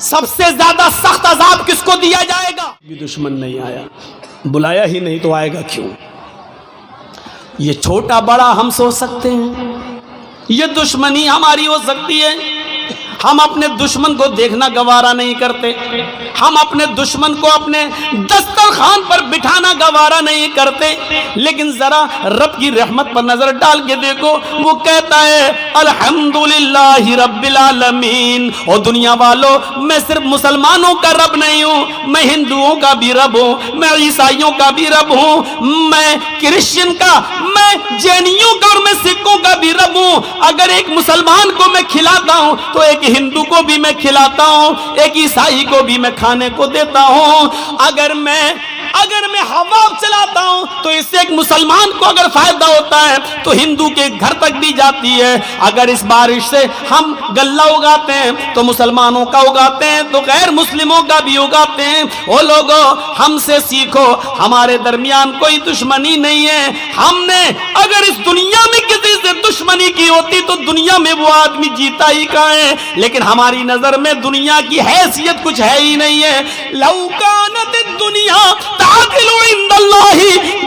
سب سے زیادہ سخت عذاب کس کو دیا جائے گا؟ بھی دشمن نہیں آیا، بلایا ہی نہیں تو آئے گا کیوں؟ یہ چھوٹا بڑا ہم سوچ سکتے ہیں، یہ دشمنی ہماری ہو سکتی ہے، ہم اپنے دشمن کو دیکھنا گوارا نہیں کرتے، ہم اپنے دشمن کو اپنے دسترخوان پر بٹھانا گوارا نہیں کرتے، لیکن ذرا رب کی رحمت پر نظر ڈال کے دیکھو، وہ کہتا ہے الحمدللہ رب العالمین۔ اور دنیا والوں، میں صرف مسلمانوں کا رب نہیں ہوں، میں ہندوؤں کا بھی رب ہوں، میں عیسائیوں کا بھی رب ہوں، میں کرسچن کا، میں جینیوں کا اور میں سکھوں کا بھی رب ہوں۔ اگر ایک مسلمان کو میں کھلاتا ہوں تو ایک ہندو کو بھی میں کھلاتا ہوں، ایک عیسائی کو بھی میں کھانے کو دیتا ہوں۔ اگر میں ہوا چلاتا ہوں تو اس سے ایک مسلمان کو اگر فائدہ ہوتا ہے تو ہندو کے گھر تک بھی جاتی ہے۔ اگر اس بارش سے ہم غلہ اگاتے ہیں تو مسلمانوں کا اگاتے ہیں تو غیر مسلموں کا بھی اگاتے ہیں۔ وہ لوگوں، ہم سے سیکھو، ہمارے درمیان کوئی دشمنی نہیں ہے۔ ہم نے اگر اس دنیا میں کسی سے دشمنی کی ہوتی تو دنیا میں وہ آدمی جیتا ہی کہاں ہے، لیکن ہماری نظر میں دنیا کی حیثیت کچھ ہے ہی نہیں ہے۔ لو کانت الدنیا تعدل عند اللہ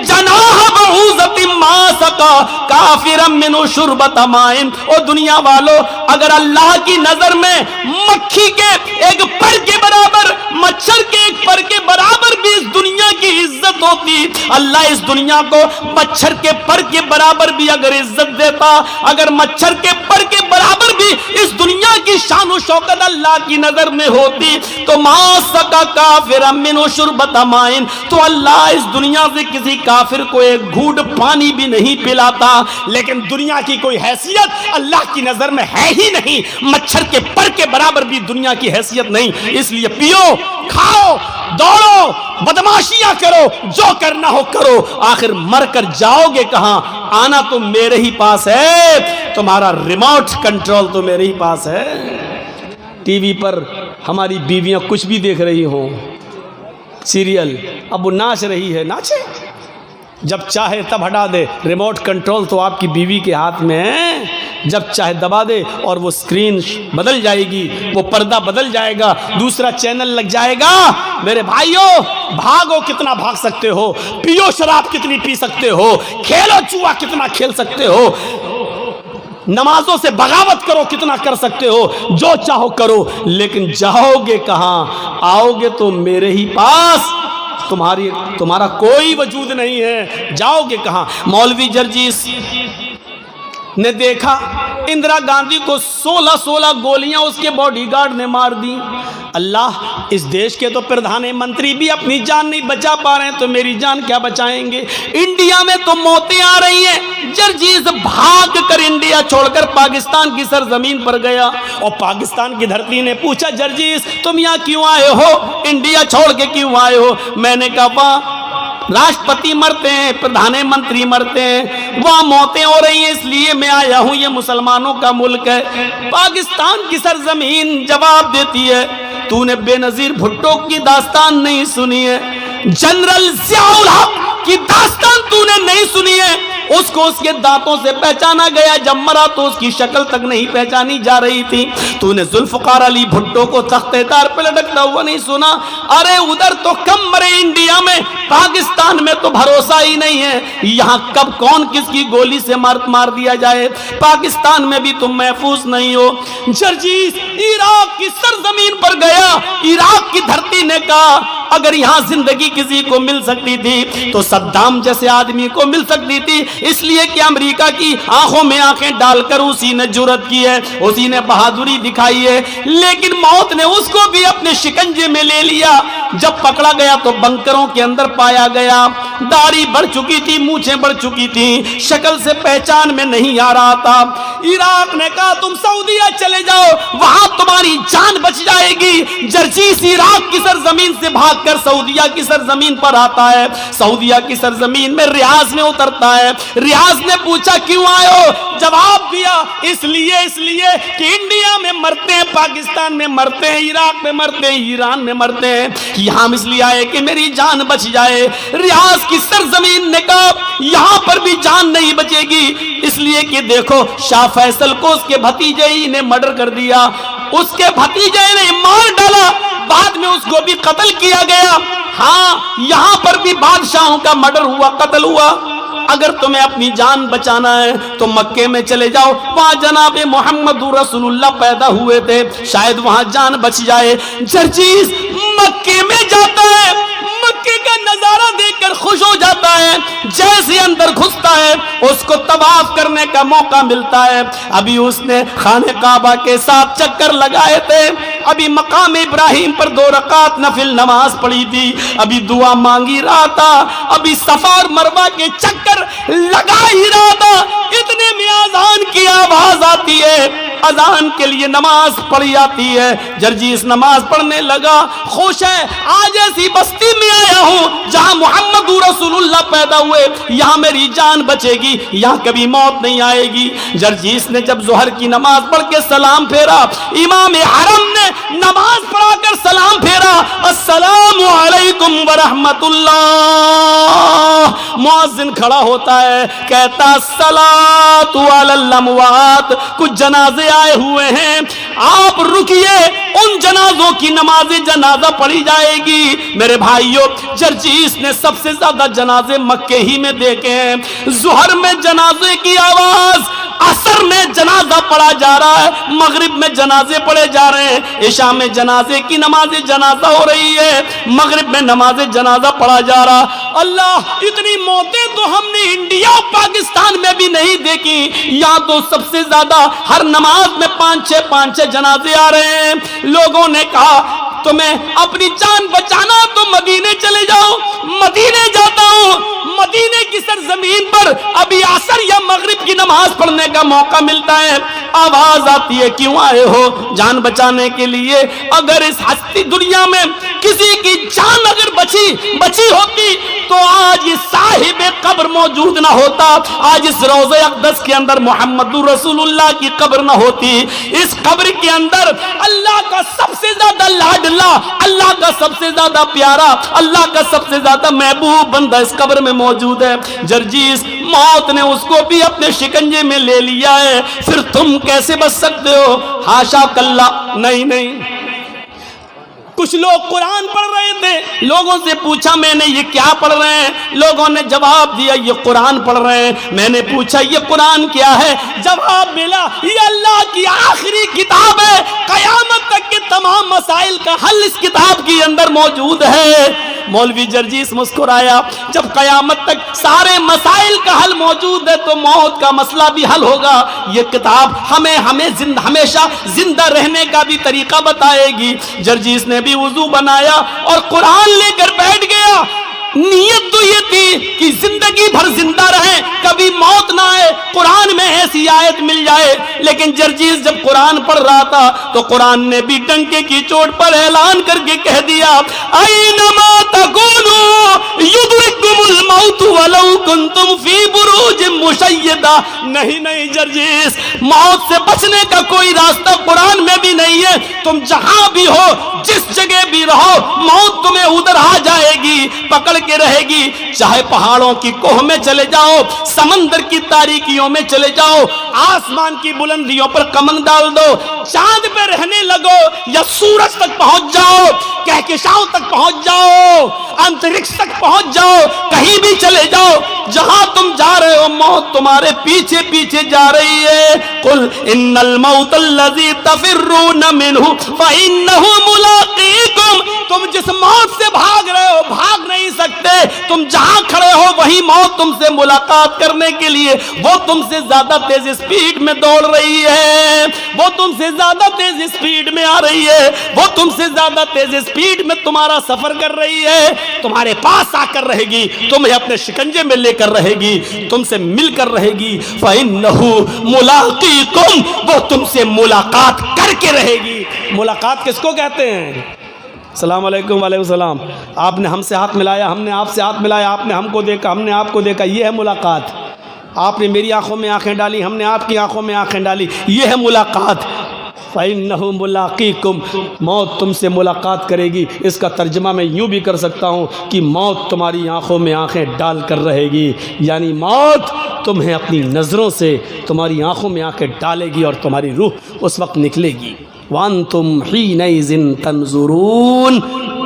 جناح بعوضۃ ما سقى کافرا منه شربۃ ماء۔ اور دنیا والوں، اگر اللہ کی نظر میں مکھی کے ایک پر کے برابر، مچھر کے ایک پر کے برابر بھی اس دنیا کی عزت ہوتی، اللہ اس دنیا کو مچھر کے پر کے برابر بھی اگر عزت دیتا، اگر مچھر کے پر کے برابر بھی اس دنیا کی شان و شوکت اللہ کی نظر میں ہوتی تو ما سقى کافرا منه شربۃ ماء، تو اللہ اس دنیا سے کسی کافر کو ایک گھونٹ پانی بھی نہیں پلاتا۔ لیکن دنیا کی کوئی حیثیت اللہ کی نظر میں ہے ہی نہیں، مچھر کے پر کے برابر بھی دنیا کی حیثیت نہیں۔ اس لیے پیو، کھاؤ، دوڑو، بدماشیاں کرو، جو کرنا ہو کرو، آخر مر کر جاؤ گے کہاں؟ آنا تو میرے ہی پاس ہے، تمہارا ریموٹ کنٹرول تو میرے ہی پاس ہے۔ ٹی وی پر ہماری بیویاں کچھ بھی دیکھ رہی ہوں، سیریل، اب وہ ناچ رہی ہے، ناچے، جب چاہے تب ہٹا دے، ریموٹ کنٹرول تو آپ کی بیوی کے ہاتھ میں ہے، جب چاہے دبا دے اور وہ سکرین بدل جائے گی، وہ پردہ بدل جائے گا، دوسرا چینل لگ جائے گا۔ میرے بھائیوں، بھاگو کتنا بھاگ سکتے ہو، پیو شراب کتنی پی سکتے ہو، کھیلو جوا کتنا کھیل سکتے ہو، نمازوں سے بغاوت کرو کتنا کر سکتے ہو، جو چاہو کرو، لیکن جاؤ گے کہاں؟ آؤ گے تو میرے ہی پاس، تمہارا کوئی وجود نہیں ہے، جاؤ گے کہاں؟ مولوی جرجیس نے دیکھا اندرا گاندھی کو 16 گولیاں اس کے باڈی گارڈ نے مار دی۔ اللہ، اس دیش کے تو پردھان منتری بھی اپنی جان نہیں بچا پا رہے ہیں تو میری جان کیا بچائیں گے؟ انڈیا میں تو موتیں آ رہی ہیں۔ جرجیس بھاگ کر انڈیا چھوڑ کر پاکستان کی سرزمین پر گیا اور پاکستان کی دھرتی نے پوچھا، جرجیس تم یہاں کیوں آئے ہو، انڈیا چھوڑ کے کیوں آئے ہو؟ میں نے کہا وہاں راشٹرپتی مرتے ہیں، پردھان منتری مرتے ہیں، وہاں موتیں ہو رہی ہیں، اس لیے میں آیا ہوں، یہ مسلمانوں کا ملک ہے۔ پاکستان کی سرزمین جواب دیتی ہے، تو نے بے نظیر بھٹو کی داستان نہیں سنی ہے، جنرل ضیاء الحق کی داستان تو نے نہیں سنی ہے۔ اس کو اس کے دانتوں سے پہچانا گیا، جب مرا تو اس کی شکل تک نہیں پہچانی جا رہی تھی۔ تو نے ذوالفقار علی بھٹو کو تختے دار پہ لٹکتا ہوا نہیں سنا؟ ارے ادھر تو کم مرے انڈیا میں، پاکستان میں تو بھروسہ ہی نہیں ہے، یہاں کب کون کس کی گولی سے مار دیا جائے، پاکستان میں بھی تم محفوظ نہیں ہو۔ جرجیس عراق کی سرزمین پر گیا، عراق کی دھرتی نے کہا اگر یہاں زندگی کسی کو مل سکتی تھی تو صدام جیسے آدمی کو مل سکتی تھی، اس لیے کہ امریکہ کی آنکھوں میں آنکھیں ڈال کر اسی نے جرأت کی ہے، اسی نے بہادری دکھائی ہے، لیکن موت نے اس کو بھی اپنے شکنجے میں لے لیا۔ جب پکڑا گیا تو بنکروں کے اندر پایا گیا، داڑھی بڑھ چکی تھی، مونچھیں بڑھ چکی تھی، شکل سے پہچان میں نہیں آ رہا تھا۔ عراق نے کہا تم سعودیہ چلے جاؤ، وہاں تمہاری جان بچ جائے گی۔ جرجیس عراق کی سرزمین سے بھاگ کر سعودیہ کی سرزمین پر آتا ہے، سعودیہ کی سرزمین میں ریاض میں اترتا ہے۔ ریاض نے پوچھا کیوں آئے ہو؟ جواب دیا اس لیے کہ انڈیا میں مرتے ہیں، پاکستان میں مرتے ہیں، عراق میں مرتے ہیں، ایران میں مرتے ہیں، یہاں اس لیے آئے کہ میری جان بچ جائے۔ ریاض کی سرزمین نے کہا یہاں پر بھی جان نہیں بچے گی، اس لیے کہ دیکھو شاہ فیصل کو اس کے بھتیجے ہی نے مرڈر کر دیا، اس کے بھتیجے نے مار ڈالا، قتل کیا گیا. ہاں یہاں پر بھی بادشاہوں کا مرڈر ہوا, قتل ہوا. اگر تمہیں اپنی جان بچانا ہے تو مکے میں چلے جاؤ, وہاں جناب محمد رسول اللہ پیدا ہوئے تھے, شاید وہاں جان بچ جائے. جرجیس مکے میں جاتا ہے, مکے کا نظارہ دیکھ کر خوش ہو جاتا ہے. جیسے اندر گھستا ہے اس کو طواف کرنے کا موقع ملتا ہے. ابھی اس نے خانہ کعبہ کے ساتھ چکر لگائے تھے, ابھی مقام ابراہیم پر 2 رکعت نفل نماز پڑھی تھی, ابھی دعا مانگی رہا تھا, ابھی صفا اور مروہ کے چکر لگا ہی رہا تھا. اتنے میں اذان کی آواز آتی ہے, اذان کے لیے نماز پڑھی آتی ہے. جرجیس نماز پڑھنے لگا, خوش ہے, آج ایسی بستی میں آیا ہوں جہاں محمد رسول اللہ پیدا ہوئے, یہاں میری جان بچے گی, یہاں کبھی موت نہیں آئے گی. جرجیس نے جب ظہر کی نماز پڑھ کے سلام پھیرا, امام حرم نے نماز پڑھا کر سلام پھیرا, السلام علیکم ورحمت اللہ. مؤذن کھڑا ہوتا ہے, کہتا الصلاۃ علی الاموات, کچھ جنازے آئے ہوئے ہیں, آپ رکیے, ان جنازوں کی نماز جنازہ پڑھی جائے گی. میرے بھائیوں, جرجیس نے سب سے زیادہ جنازے مکے ہی میں دیکھے ہیں. ظہر میں جنازے کی آواز, عصر میں جنازہ پڑھا جا رہا ہے, مغرب میں جنازے پڑھے جا رہے ہیں, عشاء میں جنازے کی نماز جنازہ ہو رہی ہے, مغرب میں نماز جنازہ پڑھا جا رہا. اللہ, اتنی موتیں تو ہم نے انڈیا اور پاکستان میں بھی نہیں دیکھی. یہاں تو سب سے زیادہ ہر نماز میں 5-6 جنازے آ رہے ہیں. لوگوں نے کہا تمہیں اپنی جان بچانا تو مدینے چلے جاؤ. مدینے جاتا ہوں, مدینے کی سرزمین پر ابھی عصر یا مغرب کی نماز پڑھنے کا موقع ملتا ہے. آواز آتی ہے, کیوں آئے ہو؟ جان بچانے کے لیے. اگر اس ہستی دنیا میں کسی کی جان اگر بچی ہوتی تو آج اس صاحب قبر موجود نہ ہوتا, آج اس روضہ اقدس کے اندر محمد رسول اللہ کی قبر نہ ہوتی. اس قبر کے اندر اللہ کا سب سے زیادہ لاڈلا, اللہ کا سب سے زیادہ پیارا, اللہ کا سب سے زیادہ محبوب بندہ اس قبر میں موجود ہے. جرجیس, موت نے اس کو بھی اپنے شکنجے میں لے لیا ہے, پھر تم کیسے بچ سکتے ہو؟ حاشا کلا, نہیں. کچھ لوگ قرآن پڑھ رہے تھے, لوگوں سے پوچھا میں نے یہ کیا پڑھ رہے ہیں؟ لوگوں نے جواب دیا یہ قرآن پڑھ رہے ہیں. میں نے پوچھا یہ قرآن کیا ہے؟ جواب ملا یہ اللہ کی آخری کتاب ہے, قیامت تک کے تمام مسائل کا حل اس کتاب کے اندر موجود ہے. مولوی جرجیس مسکرایا, جب قیامت تک سارے مسائل کا حل موجود ہے تو موت کا مسئلہ بھی حل ہوگا. یہ کتاب ہمیں ہمیشہ زندہ رہنے کا بھی طریقہ بتائے گی. جرجیس نے بھی وضو بنایا اور قرآن لے کر بیٹھ گیا. نیت تو یہ تھی کہ زندگی بھر زندہ رہیں, کبھی موت نہ آئے, قرآن میں ایسی آیت مل جائے. لیکن جرجیس جب قرآن پڑھ رہا تھا تو قرآن نے بھی ڈنکے کی چوٹ پر اعلان کر کے کہہ دیا, اینما تکونوا یدرککم الموت ولو کنتم فی بروج مشیدہ. نہیں جرجیس, موت سے بچنے کا کوئی راستہ قرآن میں بھی نہیں ہے. تم جہاں بھی ہو, جس جگہ بھی رہو, موت تمہیں ادھر آ جائے گی, پکڑ کے رہے گی. چاہے پہاڑوں کی کوہ میں چلے جاؤ, سمندر کی تاریکیوں میں چلے جاؤ, آسمان کی بلندیوں پر کمن ڈال دو, چاند پہ رہنے لگو یا سورج تک پہنچ جاؤ, کہکشاؤں تک پہنچ جاؤ, انترکش تک پہنچ جاؤ, کہیں بھی چلے جاؤ, جہاں تم جا رہے ہو موت تمہارے پیچھے پیچھے جا رہی ہے. قل ان الموت الذی تفرون منہ فانہ ملاقیکم. تم جس موت سے بھاگ رہے ہو بھاگ نہیں سکتے, تم جہاں کھڑے ہو وہی موت تم سے ملاقات کرنے کے لیے, وہ تم سے زیادہ تیز اسپیڈ میں دوڑ رہی ہے, وہ تم سے زیادہ تیز اسپیڈ میں آ رہی ہے, وہ تم سے زیادہ تیز اسپیڈ میں تمہارا سفر کر رہی ہے, تمہارے پاس آ کر رہے گی, تمہیں اپنے شکنجے میں لے کر رہے گی, تم سے مل کر رہے گی. فَإِنَّهُ مُلَاقِيكُمْ, وہ تم سے ملاقات کر کے رہے گی. ملاقات کس کو کہتے ہیں؟ السلام علیکم. وعلیکم السلام. آپ نے ہم سے ہاتھ ملایا, ہم نے آپ سے ہاتھ ملایا, آپ نے ہم کو دیکھا, ہم نے آپ کو دیکھا, یہ ہے ملاقات. آپ نے میری آنکھوں میں آنکھیں ڈالی, ہم نے آپ کی آنکھوں میں آنکھیں ڈالی, یہ ہے ملاقات. فَإِنَّهُ مُلَاقِيكُمْ, موت تم سے ملاقات کرے گی. اس کا ترجمہ میں یوں بھی کر سکتا ہوں کہ موت تمہاری آنکھوں میں آنکھیں ڈال کر رہے گی, یعنی موت تمہیں اپنی نظروں سے تمہاری آنکھوں میں آنکھیں ڈالے گی اور تمہاری روح اس وقت نکلے گی. وَأَنْتُمْ حِينَئِذٍ تَنْظُرُونَ,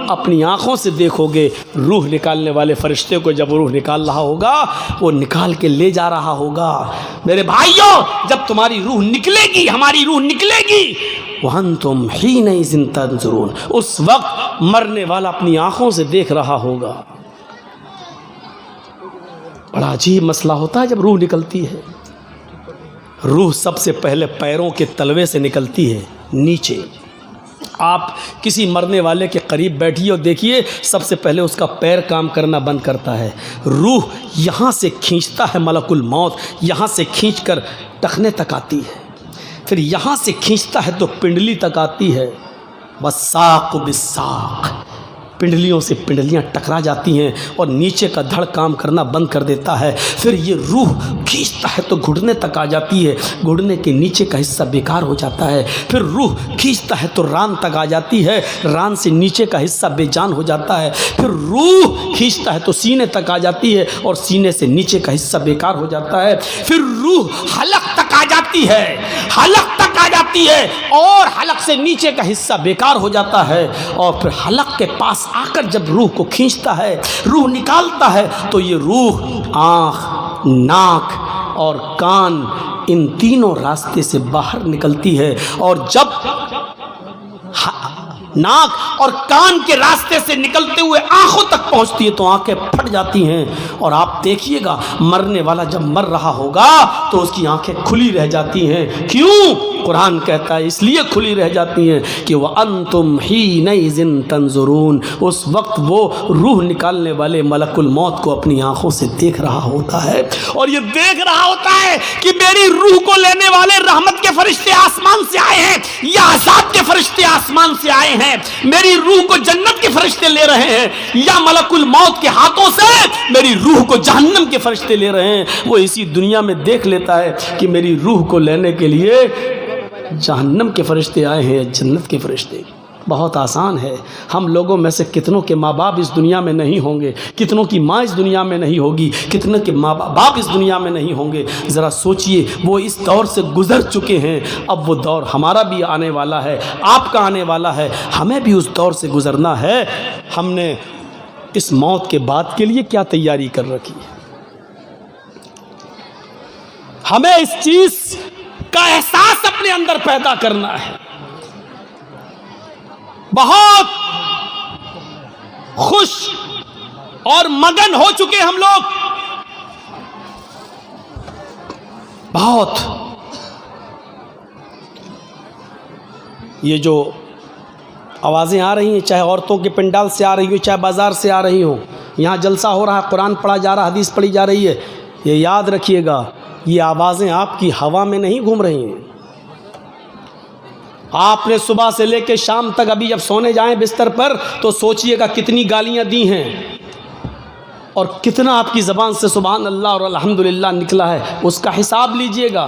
اپنی آنکھوں سے دیکھو گے روح نکالنے والے فرشتے کو، جب روح نکال رہا ہوگا وہ نکال کے لے جا رہا ہوگا۔ میرے بھائیوں، جب تمہاری روح نکلے گی، ہماری روح نکلے گی، وَأَنْتُمْ حِينَئِذٍ تَنظُرُونَ، اس وقت مرنے والا اپنی آنکھوں سے دیکھ رہا ہوگا۔ بڑا عجیب مسئلہ ہوتا ہے جب روح نکلتی ہے۔ روح سب سے پہلے پیروں کے تلوے سے نکلتی ہے نیچے۔ آپ کسی مرنے والے کے قریب بیٹھیے اور دیکھیے، سب سے پہلے اس کا پیر کام کرنا بند کرتا ہے۔ روح یہاں سے کھینچتا ہے ملک الموت، یہاں سے کھینچ کر ٹخنے تک آتی ہے، پھر یہاں سے کھینچتا ہے تو پنڈلی تک آتی ہے۔ وَالسَّاقُ بِالسَّاقِ، پنڈلیوں سے پنڈلیاں ٹکرا جاتی ہیں اور نیچے کا دھڑ کام کرنا بند کر دیتا ہے۔ پھر یہ روح کھینچتا ہے تو گھٹنے تک آ جاتی ہے، گھٹنے کے نیچے کا حصہ بیکار ہو جاتا ہے۔ پھر روح کھینچتا ہے تو ران تک آ جاتی ہے، ران سے نیچے کا حصہ بے جان ہو جاتا ہے۔ پھر روح کھینچتا ہے تو سینے تک آ جاتی ہے اور سینے سے نیچے کا حصہ بیکار ہو جاتا ہے۔ پھر روح حلق تک آ جاتی ہے، حلق تک آ جاتی ہے اور حلق سے نیچے کا حصہ بیکار ہو جاتا ہے۔ اور پھر حلق کے پاس آ کر جب روح کو کھینچتا ہے، روح نکالتا ہے، تو یہ روح آنکھ، ناک اور کان، ان تینوں راستے سے باہر نکلتی ہے۔ اور جب ناک اور کان کے راستے سے نکلتے ہوئے آنکھوں تک پہنچتی ہے تو آنکھیں پھٹ جاتی ہیں۔ اور آپ دیکھیے گا مرنے والا جب مر رہا ہوگا تو اس کی آنکھیں کھلی رہ جاتی ہیں۔ کیوں؟ قرآن کہتا ہے اس لیے کھلی رہ جاتی ہیں کہ وَأَنْتُمْ حِينَئِذٍ تَنظُرُونَ، اس وقت وہ روح نکالنے والے ملک الموت کو اپنی آنکھوں سے دیکھ رہا ہوتا ہے، اور یہ دیکھ رہا ہوتا ہے کہ میری روح کو لینے والے رحمت کے فرشتے آسمان سے آئے ہیں یا عذاب کے فرشتے آسمان سے آئے ہیں، میری روح کو جنت کے فرشتے لے رہے ہیں یا ملک الموت کے ہاتھوں سے میری روح کو جہنم کے فرشتے لے رہے ہیں۔ وہ اسی دنیا میں دیکھ لیتا ہے کہ میری روح کو لینے کے لیے جہنم کے فرشتے آئے ہیں یا جنت کے فرشتے۔ بہت آسان ہے، ہم لوگوں میں سے کتنوں کے ماں باپ اس دنیا میں نہیں ہوں گے، کتنوں کی ماں اس دنیا میں نہیں ہوگی، کتنے کے ماں باپ اس دنیا میں نہیں ہوں گے۔ ذرا سوچئے، وہ اس دور سے گزر چکے ہیں، اب وہ دور ہمارا بھی آنے والا ہے، آپ کا آنے والا ہے، ہمیں بھی اس دور سے گزرنا ہے۔ ہم نے اس موت کے بعد کے لیے کیا تیاری کر رکھی ہے؟ ہمیں اس چیز کا احساس اپنے اندر پیدا کرنا ہے۔ بہت خوش اور مگن ہو چکے ہم لوگ، بہت۔ یہ جو آوازیں آ رہی ہیں، چاہے عورتوں کے پنڈال سے آ رہی ہو، چاہے بازار سے آ رہی ہوں، یہاں جلسہ ہو رہا ہے، قرآن پڑھا جا رہا ہے، حدیث پڑھی جا رہی ہے، یہ یاد رکھیے گا یہ آوازیں آپ کی ہوا میں نہیں گھوم رہی ہیں۔ آپ نے صبح سے لے کے شام تک، ابھی جب سونے جائیں بستر پر تو سوچئے گا کتنی گالیاں دی ہیں اور کتنا آپ کی زبان سے سبحان اللہ اور الحمدللہ نکلا ہے، اس کا حساب لیجئے گا۔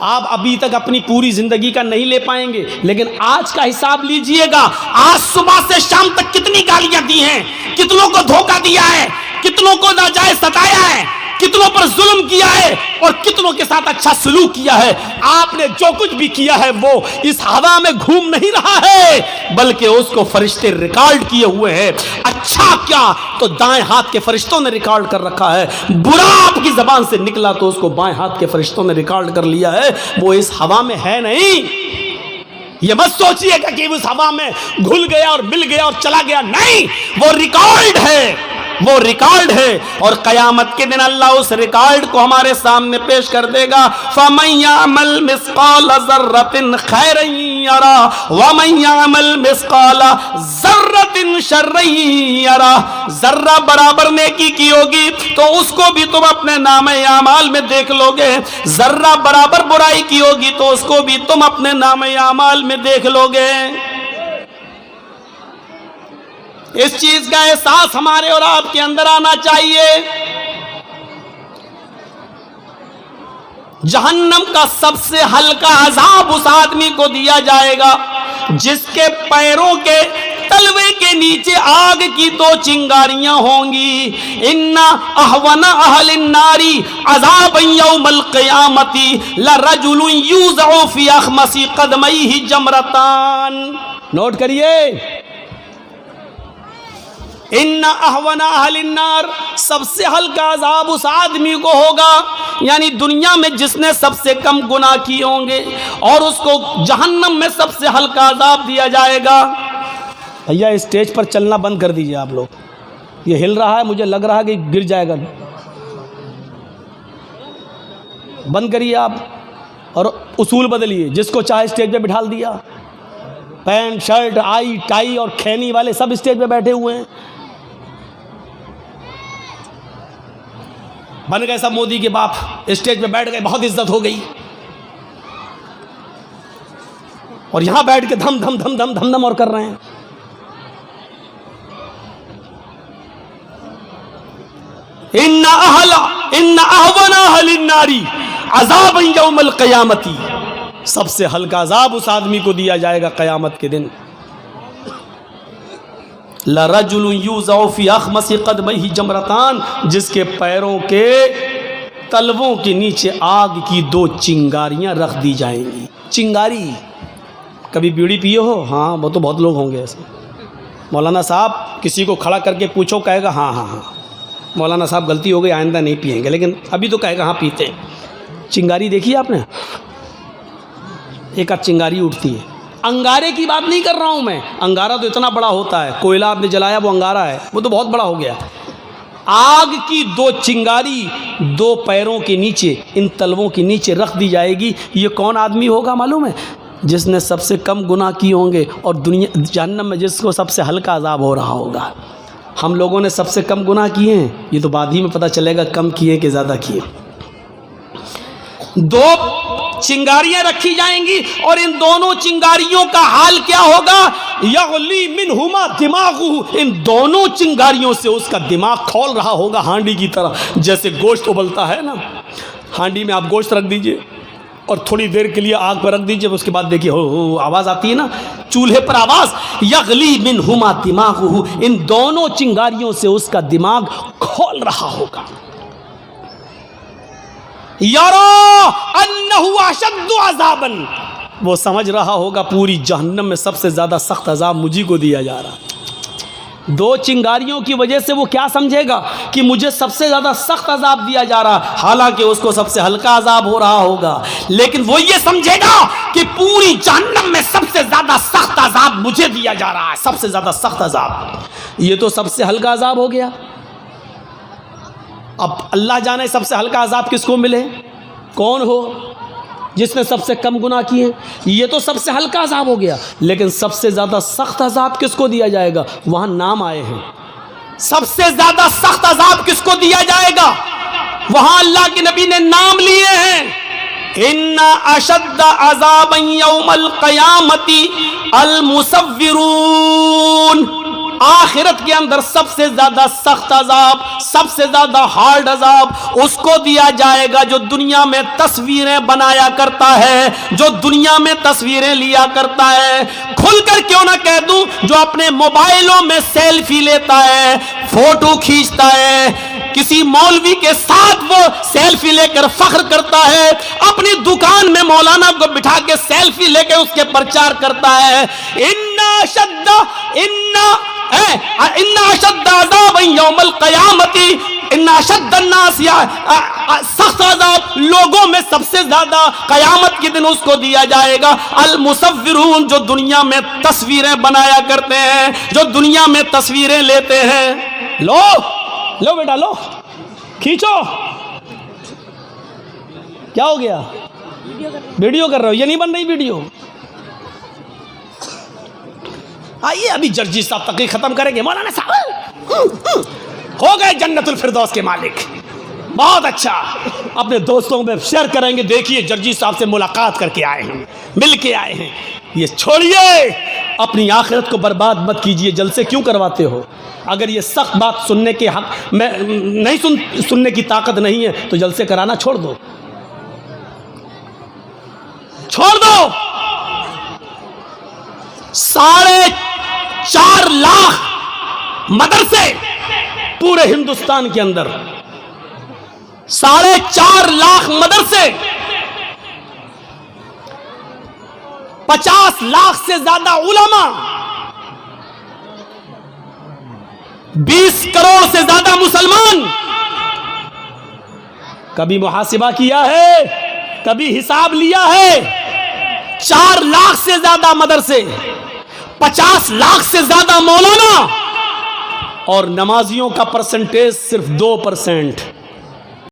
آپ ابھی تک اپنی پوری زندگی کا نہیں لے پائیں گے، لیکن آج کا حساب لیجئے گا، آج صبح سے شام تک کتنی گالیاں دی ہیں، کتنوں کو دھوکہ دیا ہے، کتنوں کو ناجائز ستایا ہے، کتنوں پر ظلم کیا ہے اور کتنوں کے ساتھ اچھا سلوک کیا ہے۔ آپ نے جو کچھ بھی کیا ہے وہ اس ہوا میں گھوم نہیں رہا ہے، بلکہ اس کو فرشتے ریکارڈ کیے ہوئے ہیں۔ اچھا کیا تو دائیں ہاتھ کے فرشتوں نے ریکارڈ کر رکھا ہے، برا آپ کی زبان سے نکلا تو اس کو بائیں ہاتھ کے فرشتوں نے ریکارڈ کر لیا ہے۔ وہ اس ہوا میں ہے نہیں، یہ مت سوچئے گا کہ اس ہوا میں گھل گیا اور مل گیا اور چلا گیا، نہیں، وہ ریکارڈ ہے، وہ ریکارڈ ہے، اور قیامت کے دن اللہ اس ریکارڈ کو ہمارے سامنے پیش کر دے گا۔ فَمَن يَعْمَلْ مِثْقَالَ ذَرَّةٍ خَيْرًا يَرَهُ وَمَن يَعْمَلْ مِثْقَالَ ذَرَّةٍ شَرًّا يَرَهُ، ذرہ برابر نیکی کی ہوگی تو اس کو بھی تم اپنے نامہ اعمال میں دیکھ لو گے، ذرہ برابر برائی کی ہوگی تو اس کو بھی تم اپنے نامہ اعمال میں دیکھ لو گے۔ اس چیز کا احساس ہمارے اور آپ کے اندر آنا چاہیے۔ جہنم کا سب سے ہلکا عذاب اس آدمی کو دیا جائے گا جس کے پیروں کے تلوے کے نیچے آگ کی 2 چنگاریاں ہوں گی۔ ان احون اہل النار عذابا یوم القیامت لرجل یوضع فی اخمص قدمیہ جمرتان۔ نوٹ کریے، ان اہون اہل النار، سب سے ہلکا عذاب اس آدمی کو ہوگا، یعنی دنیا میں جس نے سب سے کم گناہ کیے ہوں گے، اور اس کو جہنم میں سب سے ہلکا عذاب دیا جائے گا۔ بھیا اسٹیج پر چلنا بند کر دیجئے آپ لوگ، یہ ہل رہا ہے، مجھے لگ رہا ہے کہ گر جائے گا، بند کریے آپ اور اصول بدلیے۔ جس کو چاہے اسٹیج پہ بٹھال دیا، پینٹ شرٹ آئی ٹائی اور کھینی والے سب اسٹیج پہ بیٹھے ہوئے ہیں، بن گئے سب مودی کے باپ، اسٹیج پہ بیٹھ گئے، بہت عزت ہو گئی، اور یہاں بیٹھ کے دھم دھم دھم دھم دھم دھم اور کر رہے ہیں۔ ان اہون اہل النار عذاب یوم القیامت، سب سے ہلکا عذاب اس آدمی کو دیا جائے گا قیامت کے دن۔ لرجل یوضع فی اخمص قدمیہ جمرتان، جس کے پیروں کے تلووں کے نیچے آگ کی 2 چنگاریاں رکھ دی جائیں گی۔ چنگاری، کبھی بیڑی پیے ہو؟ ہاں وہ تو بہت لوگ ہوں گے ایسے۔ مولانا صاحب کسی کو کھڑا کر کے پوچھو، کہے گا ہاں ہاں ہاں مولانا صاحب غلطی ہو گئی، آئندہ نہیں پئیں گے، لیکن ابھی تو کہے گا ہاں پیتے ہیں۔ چنگاری دیکھی آپ نے؟ ایک آدھ چنگاری اٹھتی ہے۔ انگارے کی بات نہیں کر رہا ہوں میں، انگارہ تو اتنا بڑا ہوتا ہے، کوئلہ آپ نے جلایا وہ انگارہ ہے، وہ تو بہت بڑا ہو گیا۔ آگ کی 2 چنگاری 2 پیروں کے نیچے، ان تلووں کے نیچے رکھ دی جائے گی۔ یہ کون آدمی ہوگا معلوم ہے؟ جس نے سب سے کم گناہ کیے ہوں گے، اور دنیا جہنم میں جس کو سب سے ہلکا عذاب ہو رہا ہوگا۔ ہم لوگوں نے سب سے کم گناہ کیے ہیں، یہ تو بعد ہی میں پتہ چلے گا کم کیے کہ زیادہ کیے۔ 2 چنگاریاں رکھی جائیں گی، اور ان دونوں چنگاریوں کا حال کیا ہوگا؟ یغلی منہما دماغہ، ان دونوں چنگاریوں سے اس کا دماغ کھول رہا ہوگا ہانڈی کی طرح۔ جیسے گوشت ابلتا ہے نا، ہانڈی میں آپ گوشت رکھ دیجئے اور تھوڑی دیر کے لیے آگ پر رکھ دیجئے، اس کے بعد دیکھیے ہو آواز آتی ہے نا چولہے پر آواز، یغلی منہما دماغہ، ان دونوں چنگاریوں سے اس کا دماغ کھول رہا ہوگا۔ یرا انہ اشد عذابا، وہ سمجھ رہا ہوگا پوری جہنم میں سب سے زیادہ سخت عذاب مجھی کو دیا جا رہا ہے۔ 2 چنگاریوں کی وجہ سے وہ کیا سمجھے گا کہ مجھے سب سے زیادہ سخت عذاب دیا جا رہا، حالانکہ اس کو سب سے ہلکا عذاب ہو رہا ہوگا، لیکن وہ یہ سمجھے گا کہ پوری جہنم میں سب سے زیادہ سخت عذاب مجھے دیا جا رہا ہے، سب سے زیادہ سخت عذاب۔ یہ تو سب سے ہلکا عذاب ہو گیا۔ اب اللہ جانے سب سے ہلکا عذاب کس کو ملے، کون ہو جس نے سب سے کم گناہ کیے۔ یہ تو سب سے ہلکا عذاب ہو گیا، لیکن سب سے زیادہ سخت عذاب کس کو دیا جائے گا؟ وہاں نام آئے ہیں، سب سے زیادہ سخت عذاب کس کو دیا جائے گا؟ وہاں اللہ کے نبی نے نام لیے ہیں۔ ان اشد عذابا یوم القیامت المصورون، آخرت کے اندر سب سے زیادہ سخت عذاب، سب سے زیادہ ہارڈ عذاب اس کو دیا جائے گا جو دنیا میں تصویریں بنایا کرتا ہے، جو دنیا میں تصویریں لیا کرتا ہے۔ کھل کر کیوں نہ کہہ دوں، جو اپنے موبائلوں میں سیلفی لیتا ہے، فوٹو کھینچتا ہے، کسی مولوی کے ساتھ وہ سیلفی لے کر فخر کرتا ہے، اپنی دکان میں مولانا کو بٹھا کے سیلفی لے کے اس کے پرچار کرتا ہے۔ ان اشد عذاب یوم القیامت، ان اشد الناس، سخت عذاب لوگوں میں سب سے زیادہ قیامت کے دن اس کو دیا جائے گا المصورون، جو دنیا میں تصویریں بنایا کرتے ہیں، جو دنیا میں تصویریں لیتے ہیں۔ لو بیٹا لو، کھینچو۔ کیا ہو گیا؟ ویڈیو کر رہے ہو؟ یہ نہیں بن رہی ویڈیو۔ آئیے ابھی جرجی صاحب تقریر ختم کریں گے۔ مولانا صاحب ہو گئے جنت الفردوس کے مالک، بہت اچھا، اپنے دوستوں میں شیئر کریں گے۔ دیکھیے جرجی صاحب سے ملاقات کر کے آئے ہیں، مل کے آئے ہیں۔ یہ چھوڑیے، اپنی آخرت کو برباد مت کیجیے۔ جلسے کیوں کرواتے ہو؟ اگر یہ سخت بات سننے کے حق میں نہیں سننے کی طاقت نہیں ہے تو جلسے کرانا چھوڑ دو، چھوڑ دو۔ 4.5 لاکھ مدرسے پورے ہندوستان کے اندر، 4.5 لاکھ مدرسے، 50 لاکھ سے زیادہ علماء، 20 کروڑ سے زیادہ مسلمان. کبھی محاسبہ کیا ہے؟ کبھی حساب لیا ہے؟ 4 لاکھ سے زیادہ مدرسے، 50 لاکھ سے زیادہ مولانا، اور نمازیوں کا پرسنٹیج صرف 2%.